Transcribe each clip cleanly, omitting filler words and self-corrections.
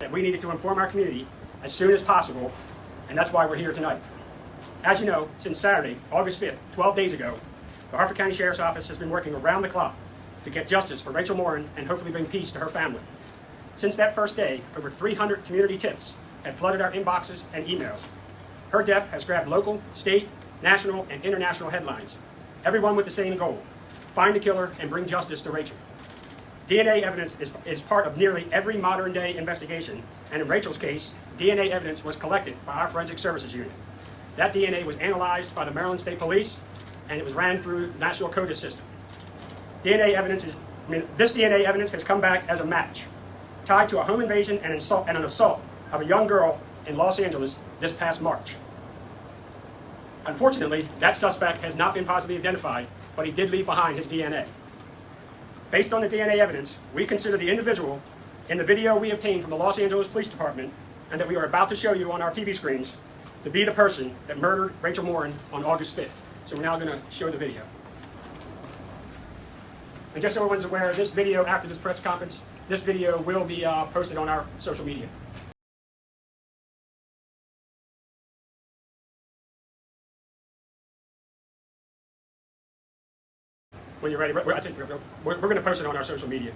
that we needed to inform our community as soon as possible, and that's why we're here tonight. As you know, since Saturday, August 5th, 12 days ago, the Harford County Sheriff's Office has been working around the clock to get justice for Rachel Morrin and hopefully bring peace to her family. Since that first day, over 300 community tips have flooded our inboxes and emails. Her death has grabbed local, state, national, and international headlines, everyone with the same goal: find the killer and bring justice to Rachel. DNA evidence is part of nearly every modern-day investigation, and in Rachel's case, DNA evidence was collected by our Forensic Services Unit. That DNA was analyzed by the Maryland State Police, and it was ran through the National CODIS system. This DNA evidence has come back as a match, tied to a home invasion and an assault of a young girl in Los Angeles this past March. Unfortunately, that suspect has not been positively identified, but he did leave behind his DNA. Based on the DNA evidence, we consider the individual in the video we obtained from the Los Angeles Police Department and that we are about to show you on our TV screens to be the person that murdered Rachel Morrin on August 5th. So we're now going to show the video. And just so everyone's aware, this video, after this press conference, this video will be posted on our social media. When you're ready, we're going to post it on our social media.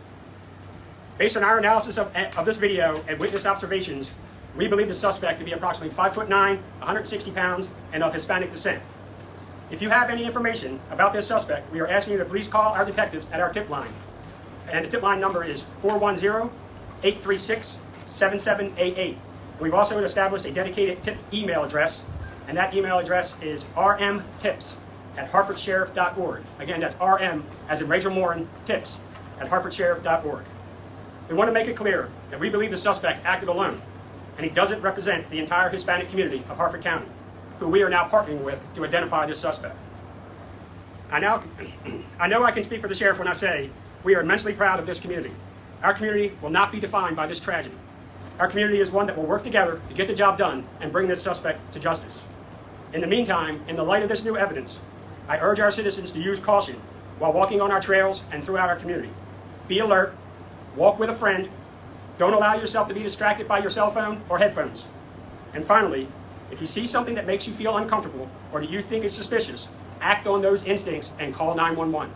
Based on our analysis of this video and witness observations, we believe the suspect to be approximately 5'9", 160 pounds, and of Hispanic descent. If you have any information about this suspect, we are asking you to please call our detectives at our tip line. And the tip line number is 410-836-7788. We've also established a dedicated tip email address, and that email address is rmtips@harfordsheriff.org. Again, that's RM as in Rachel Morrin, tips at harfordsheriff.org. We want to make it clear that we believe the suspect acted alone, and he doesn't represent the entire Hispanic community of Harford County, who we are now partnering with to identify this suspect. I know I can speak for the sheriff when I say we are immensely proud of this community. Our community will not be defined by this tragedy. Our community is one that will work together to get the job done and bring this suspect to justice. In the meantime, in the light of this new evidence, I urge our citizens to use caution while walking on our trails and throughout our community. Be alert, walk with a friend, don't allow yourself to be distracted by your cell phone or headphones. And finally, if you see something that makes you feel uncomfortable or that you think is suspicious, act on those instincts and call 911.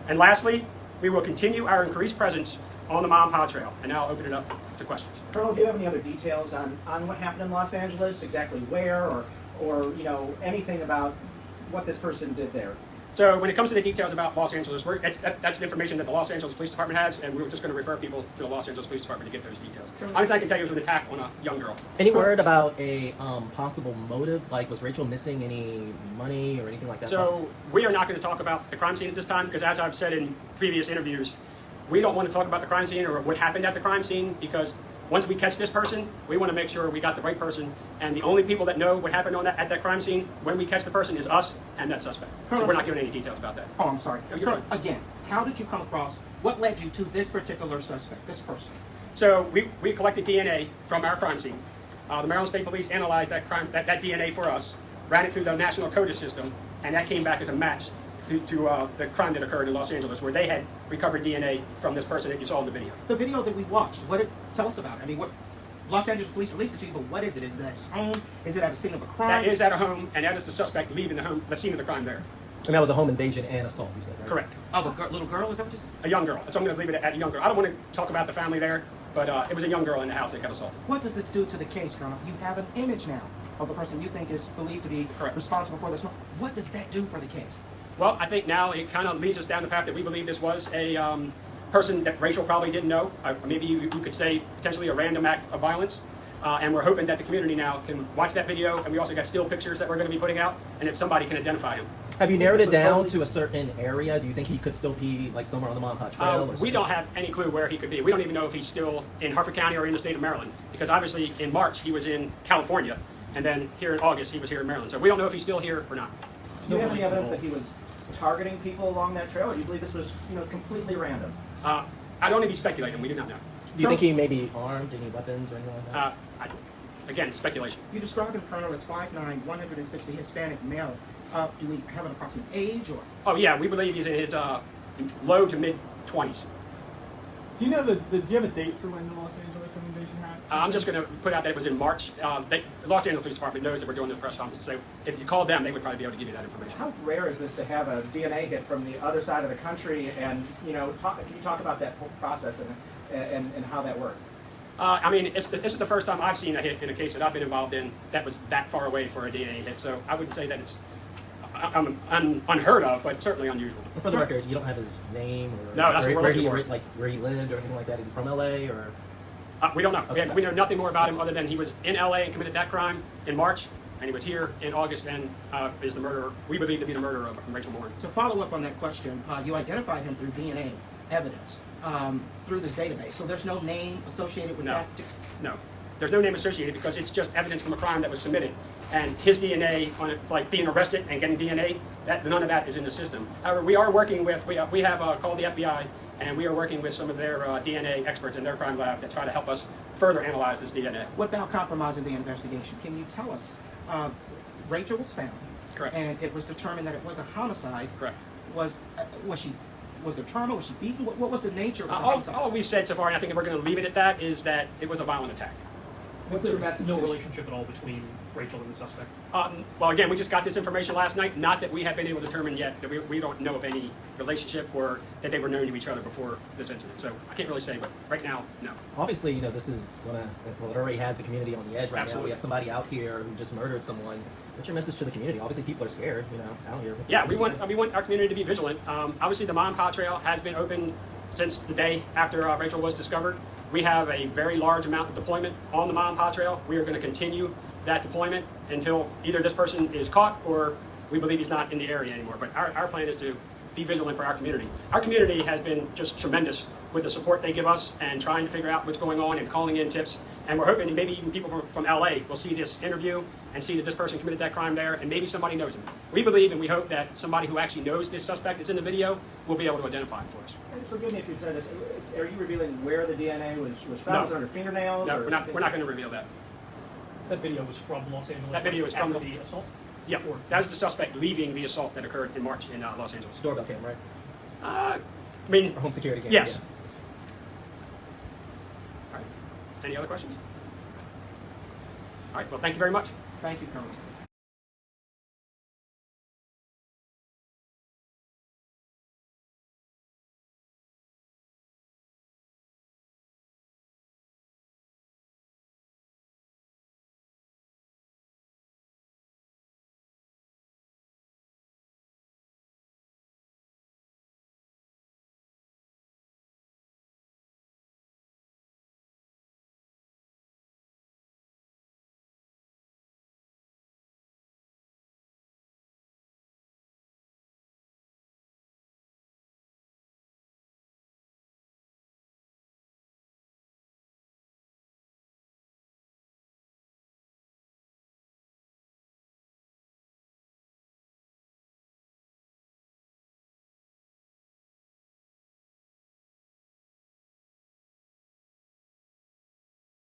And lastly, we will continue our increased presence on the Ma and Pa Trail. And now I'll open it up to questions. Colonel, do you have any other details on what happened in Los Angeles, exactly where, or anything about what this person did there? So when it comes to the details about Los Angeles, that's the information that the Los Angeles Police Department has, and we're just going to refer people to the Los Angeles Police Department to get those details. Sure. Only thing I can tell you is an attack on a young girl. Any word about a possible motive? Like, was Rachel missing any money or anything like that? So we are not going to talk about the crime scene at this time because, as I've said in previous interviews, we don't want to talk about the crime scene or what happened at the crime scene, because once we catch this person, we want to make sure we got the right person, and the only people that know what happened at that crime scene when we catch the person is us and that suspect. So we're not giving any details about that. Oh, I'm sorry. No, you're fine. Again, how did you come across, what led you to this particular suspect, this person? So we collected DNA from our crime scene. The Maryland State Police analyzed that DNA for us, ran it through the National CODIS system, and that came back as a match to the crime that occurred in Los Angeles, where they had recovered DNA from this person that you saw in the video. The video that we watched, tell us about it. I mean, what Los Angeles Police released it to you, but what is it? Is it at his home? Is it at the scene of a crime? That is at a home, and that is the suspect leaving the scene of the crime there. And that was a home invasion and assault, you said, right? Correct. Of a little girl, is that what you said? A young girl. So I'm going to leave it at a young girl. I don't want to talk about the family there, but it was a young girl in the house that got assaulted. What does this do to the case, Colonel? You have an image now of the person you think is believed to be responsible for this. What does that do for the case? Well, I think now it kind of leads us down the path that we believe this was a person that Rachel probably didn't know. Maybe you could say potentially a random act of violence. And we're hoping that the community now can watch that video, and we also got still pictures that we're going to be putting out, and that somebody can identify him. Have you narrowed it down to a certain area? Do you think he could still be like somewhere on the Ma and Pa Trail? We don't have any clue where he could be. We don't even know if he's still in Harford County or in the state of Maryland, because obviously in March he was in California, and then here in August he was here in Maryland. So we don't know if he's still here or not. Do you have any evidence that he was targeting people along that trail, or do you believe this was completely random? I don't want to be speculating. We do not know. Do you think he may be armed, any weapons or anything like that? Again, speculation. You described him, Colonel, as 5'9", 160, Hispanic male. Do we have an approximate age, or? Oh yeah, we believe he's in his low to mid 20s. Do you know do you have a date for when the Los Angeles invasion you had? I'm just going to put out that it was in March. The Los Angeles Police Department knows that we're doing this press conference, so if you called them, they would probably be able to give you that information. How rare is this to have a DNA hit from the other side of the country? And you know, can you talk about that whole process and how that worked? I mean, this is the first time I've seen a hit in a case that I've been involved in that was that far away for a DNA hit. So I wouldn't say that it's unheard of, but certainly unusual. And for the record, you don't have his name or No, that's what we're where looking he for. like where he lived or anything like that. Is he from LA or? We don't know. Okay. We know nothing more about him other than he was in LA and committed that crime in March, and he was here in August and is the murderer, we believe to be the murderer of Rachel Morrin. To follow up on that question, you identified him through DNA evidence through this database. So there's no name associated with No. that? No. There's no name associated because it's just evidence from a crime that was submitted. And his DNA on it, like being arrested and getting DNA, none of that is in the system. However, we are working with, we have called the FBI, and we are working with some of their DNA experts in their crime lab to try to help us further analyze this DNA. Without compromising the investigation, can you tell us, Rachel was found. Correct. And it was determined that it was a homicide. Correct. Was there trauma? Was she beaten? What was the nature of the All homicide? we've said so far, and I think we're going to leave it at that, is that it was a violent attack. What's your There's message? no to- relationship at all between Rachel and the suspect. Well, again, we just got this information last night. Not that we have been able to determine yet that we don't know of any relationship or that they were known to each other before this incident. So I can't really say, but right now, no. Obviously, you know, this is gonna, well, it already has the community on the edge right now. Absolutely. We have somebody out here who just murdered someone. What's your message to the community? Obviously, people are scared, you know, out here. Yeah, we want our community to be vigilant. Obviously, the Mom and Pa Trail has been open since the day after Rachel was discovered. We have a very large amount of deployment on the Mom and Pa Trail. We are going to continue that deployment until either this person is caught or we believe he's not in the area anymore. But our plan is to be vigilant for our community. Our community has been just tremendous with the support they give us and trying to figure out what's going on and calling in tips. And we're hoping maybe even people from LA will see this interview and see that this person committed that crime there and maybe somebody knows him. We believe and we hope that somebody who actually knows this suspect that's in the video will be able to identify him for us. And forgive me if you said this. Are you revealing where the DNA was found? No. Was it under fingernails? No, or we're not something? going to reveal that. That video was from Los Angeles. That video is from after the assault. Yeah, that was the suspect leaving the assault that occurred in March in Los Angeles. Doorbell cam, right? I mean, Or home security cam. yes. Yeah. All right. Any other questions? All right. Well, thank you very much. Thank you, Colonel.